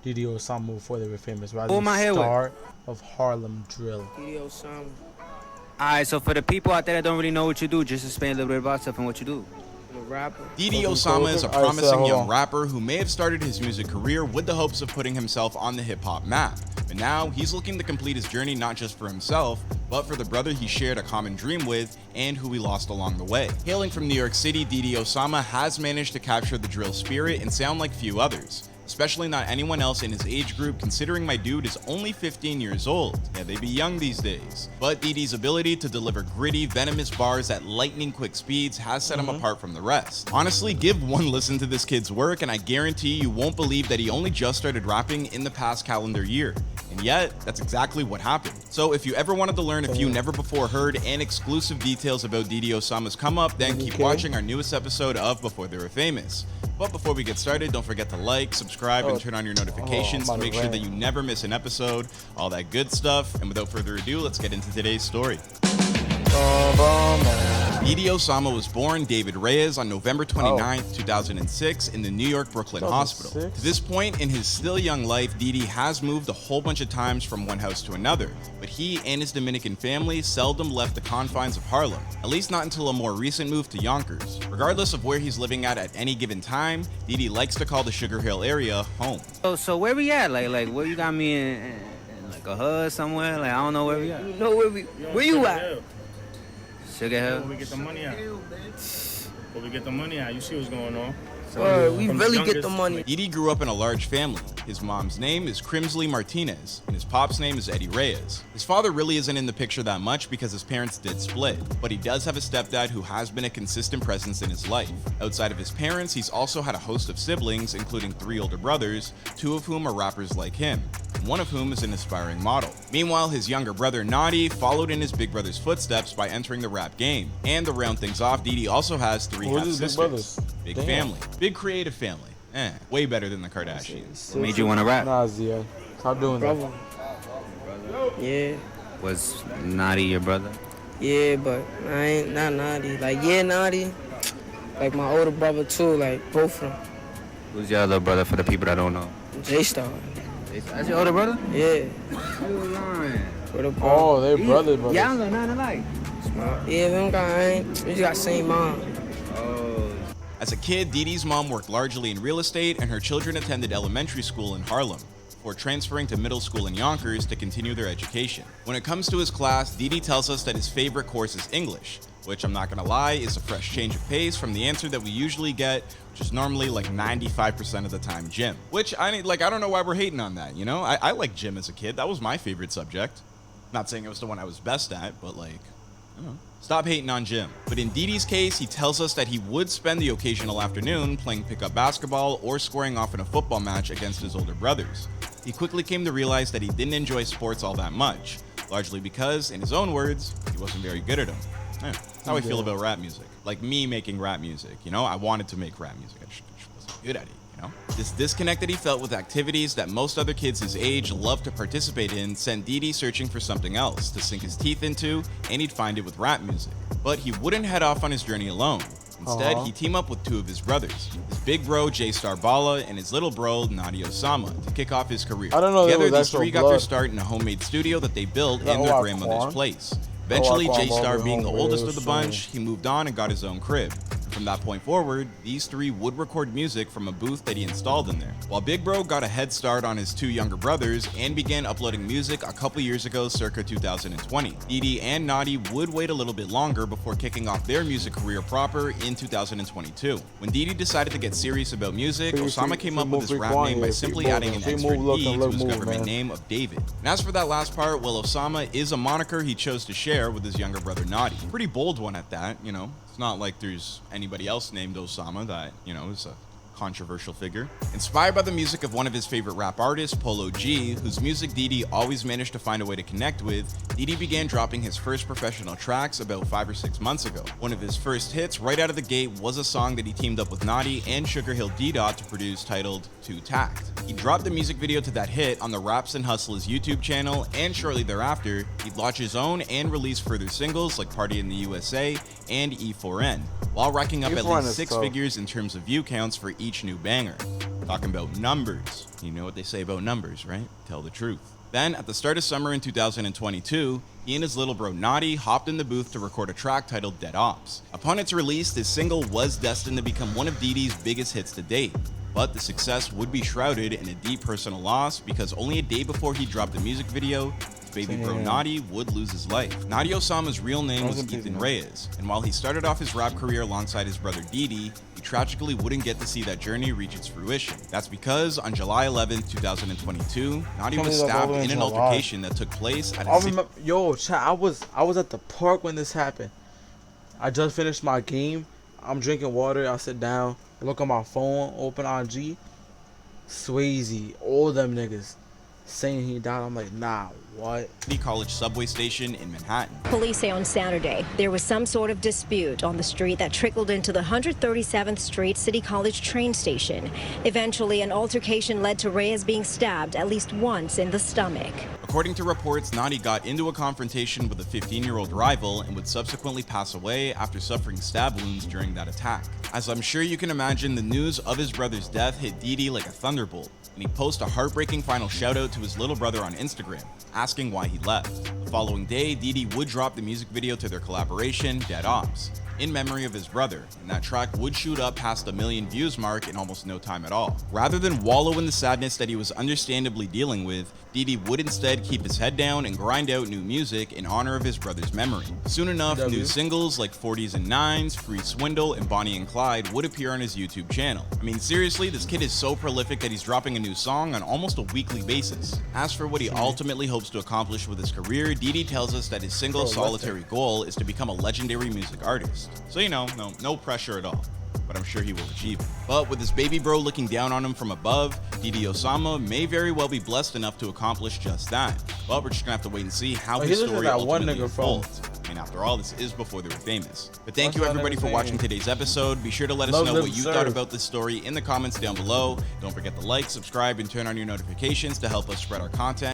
Didi Osama before they were famous. Who Rising am I here with? star of Harlem drill. Didi Osama. Alright, so for the people out there that don't really know what you do, just explain a little bit about yourself and what you do. I'm a rapper. Didi Osama is a promising young rapper who may have started his music career with the hopes of putting himself on the hip-hop map. But now, he's looking to complete his journey not just for himself, but for the brother he shared a common dream with and who he lost along the way. Hailing from New York City, Didi Osama has managed to capture the drill spirit and sound like few others. Especially not anyone else in his age group, considering my dude is only 15 years old. Yeah, they be young these days. But Didi's ability to deliver gritty, venomous bars at lightning quick speeds has set him apart from the rest. Honestly, give one listen to this kid's work and I guarantee you won't believe that he only just started rapping in the past calendar year. And yet, that's exactly what happened. So if you ever wanted to learn a few never before heard and exclusive details about Didi Osama's come up, then keep watching our newest episode of Before They Were Famous. But before we get started, don't forget to like, subscribe, and turn on your notifications to make sure that you never miss an episode, all that good stuff. And without further ado, let's get into today's story. Didi Osama was born David Reyes on November 29, 2006 in the New York Brooklyn Hospital. To this point in his still young life, Didi has moved a whole bunch of times from one house to another, but he and his Dominican family seldom left the confines of Harlem, at least not until a more recent move to Yonkers. Regardless of where he's living at any given time, Didi likes to call the Sugar Hill area home. So where we at? Like where you got me in like a hood somewhere? Like I don't know where we at. You know where you at? Sugar Hill. Where we get the money at? Where we get the money at? You see what's going on? We really get the money. Didi grew up in a large family. His mom's name is Crimsley Martinez, and his pop's name is Eddie Reyes. His father really isn't in the picture that much because his parents did split, but he does have a stepdad who has been a consistent presence in his life. Outside of his parents, he's also had a host of siblings, including 3 older brothers, 2 of whom are rappers like him, and one of whom is an aspiring model. Meanwhile, his younger brother Nadi followed in his big brother's footsteps by entering the rap game. And to round things off, Didi also has 3 half-sisters. Big family. Big creative family. Way better than the Kardashians. What made you want to rap? Nah, Zia. Stop doing that. Yeah. Was Naughty your brother? Yeah, but I ain't not naughty. Like, yeah, naughty. Like my older brother too, like both of them. Who's your other brother for the people that don't know? J-Star. That's your older brother? Yeah. You lying. Oh, they brothers. Yeah, I'm not alike. Yeah, we don't got, we just got same mom. As a kid, Didi's mom worked largely in real estate and her children attended elementary school in Harlem, before transferring to middle school in Yonkers to continue their education. When it comes to his class, Didi tells us that his favorite course is English, which I'm not gonna lie is a fresh change of pace from the answer that we usually get, which is normally like 95% of the time gym. Which I don't know why we're hating on that, you know? I liked gym as a kid. That was my favorite subject. Not saying it was the one I was best at, but like, I don't know. Stop hating on gym. But in Didi's case, he tells us that he would spend the occasional afternoon playing pickup basketball or squaring off in a football match against his older brothers. He quickly came to realize that he didn't enjoy sports all that much, largely because, in his own words, he wasn't very good at them. That's how I feel about rap music. Like me making rap music, you know? I wanted to make rap music, I just wasn't good at it. You know? This disconnect that he felt with activities that most other kids his age love to participate in sent Didi searching for something else to sink his teeth into, and he'd find it with rap music. But he wouldn't head off on his journey alone. Instead, he'd team up with 2 of his brothers, his big bro J-Star Bala and his little bro Nadi Osama, to kick off his career. Together, these 3 got their start in a homemade studio that they built in their grandmother's place. Eventually, J-Star being the oldest of the bunch, he moved on and got his own crib. From that point forward, these 3 would record music from a booth that he installed in there. While Big Bro got a head start on his 2 younger brothers and began uploading music a couple years ago circa 2020, Didi and Nadi would wait a little bit longer before kicking off their music career proper in 2022. When Didi decided to get serious about music, Osama came up with his rap name by simply adding an extra E to his government name of David. And as for that last part, well, Osama is a moniker he chose to share with his younger brother Nadi. Pretty bold one at that, you know. It's not like there's anybody else named Osama that, you know, is a controversial figure. Inspired by the music of one of his favorite rap artists, Polo G, whose music Didi always managed to find a way to connect with, Didi began dropping his first professional tracks about 5 or 6 months ago. One of his first hits right out of the gate was a song that he teamed up with Nadi and Sugar Hill D-Dot to produce titled Too Tact. He dropped the music video to that hit on the Raps and Hustlers YouTube channel, and shortly thereafter, he'd launch his own and release further singles like Party in the USA and E4N, while racking up at least 6 figures in terms of view counts for each new banger. Talking about numbers. You know what they say about numbers, right? Tell the truth. Then, at the start of summer in 2022, he and his little bro Naughty hopped in the booth to record a track titled Dead Ops. Upon its release, this single was destined to become one of Didi's biggest hits to date. But the success would be shrouded in a deep personal loss because only a day before he dropped the music video, his baby bro Naughty would lose his life. Naughty Osama's real name was Ethan Reyes, and while he started off his rap career alongside his brother Didi, he tragically wouldn't get to see that journey reach its fruition. That's because on July 11th, 2022, Naughty was stabbed in an altercation that took place at Yo, chat, I was at the park when this happened. I just finished my game. I'm drinking water. I sit down, look on my phone, open IG. Swayze, all them niggas saying he died. I'm like, nah, what? City College subway station in Manhattan. Police say on Saturday there was some sort of dispute on the street that trickled into the 137th Street City College train station. Eventually, an altercation led to Reyes being stabbed at least once in the stomach. According to reports, Naughty got into a confrontation with a 15-year-old rival and would subsequently pass away after suffering stab wounds during that attack. As I'm sure you can imagine, the news of his brother's death hit Didi like a thunderbolt, and he posted a heartbreaking final shout-out to his little brother on Instagram, asking why he left. The following day, Didi would drop the music video to their collaboration, Dead Ops, in memory of his brother, and that track would shoot up past the 1 million views mark in almost no time at all. Rather than wallow in the sadness that he was understandably dealing with, Didi would instead keep his head down and grind out new music in honor of his brother's memory. Soon enough, new singles like 40s and 9s, Free Swindle, and Bonnie and Clyde would appear on his YouTube channel. I mean, seriously, this kid is so prolific that he's dropping a new song on almost a weekly basis. As for what he ultimately hopes to accomplish with his career, Didi tells us that his single solitary goal is to become a legendary music artist. So, you know, no pressure at all, but I'm sure he will achieve it. But with his baby bro looking down on him from above, Didi Osama may very well be blessed enough to accomplish just that. But we're just gonna have to wait and see how his story ultimately unfolds. I mean, after all, this is before they were famous. But thank you everybody for watching today's episode. Be sure to let us know what you thought about this story in the comments down below. Don't forget to like, subscribe, and turn on your notifications to help us spread our content.